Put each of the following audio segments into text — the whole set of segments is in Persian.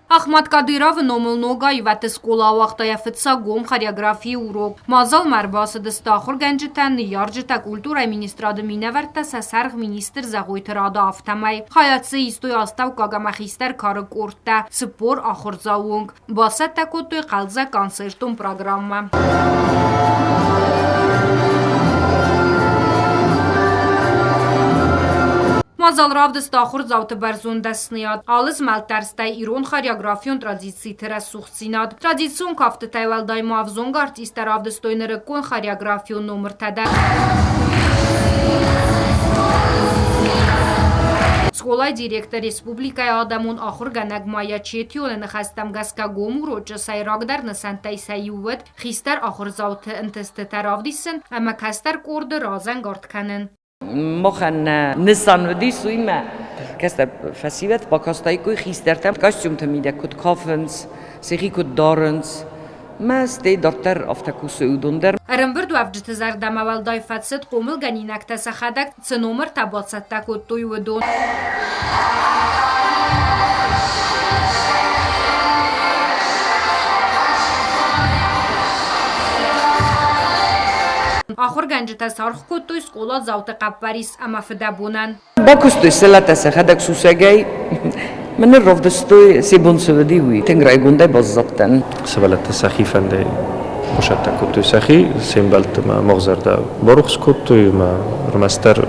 Ахмад Кадыров номыл нога и ваты скола вақтая фитса гом хореографии урок. Мазал марбасы дыстахур генжитен яржита культура министрады миневерта сасарг министр загойт рада автамай. Хаятсы истой астав кагамахистер карык уртта. Спор ахурзаунг. Басет такотой қалза концертум программа. Мазал равды стахур завты барзун дастнияд. Алыз малтарстай ирон хореографион традиции терас сухцинад. Традицион кафты тайвалдай мавзонг артиста равды стойныры кон хореографион номер тада. Схолай директор республикай адамун ахур ганаг мая четион нахастам гаска гомуро часай рагдар насантай сайювет хистар ахур завты интесты таравдисен ама кастар корды разан гартканен. مخن نسان ودی سوی ما کست فسیوت با کاستایی کوی خیسترتم کاستیم تمیده کد کافنز سخی کد دارنز ما استی دکتر افتکو سعودندر ارنبرد و افجت زردم اول دای فتست قومل گنینک تسخدک سنومر تباست تکود توی ودون آخر گنج تسارخ کد توی سکولا زاوت قبوریس اما فدابونن با کستوی سلا تسخدک سوسگای من الرفضستوی سیبون سودی وی تنگرای گنده بازدتن سبلت سخیفنده مشت کتوی سخی سیمبلت ما مغزرده باروخس کتوی ما رمستر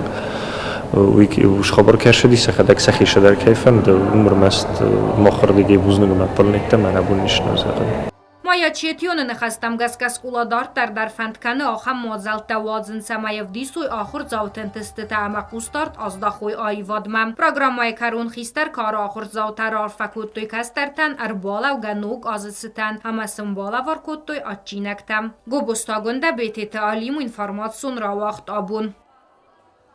ویکی وش خبر کرشدی سخدک سخی شدر کیفند عمر مست مخر دیگه بوزنگ ما پلنیکته من ابونیش نزدم مایا چیتیون نخستم گسکس کولادار در فندکنه آخم مازلت وازن سمایف دیسوی آخر زاوتن تستت اما قوستارت از دخوی آیوادمم پروگرامای کرون خیستر کار آخر زاوتر آرفکوتوی کسترتن اربالا و گنوگ آزستن اما سنبالا وارکوتوی اچینکتم گو بستاگنده بیتی تعلیم و انفرماتسون را وقت آبون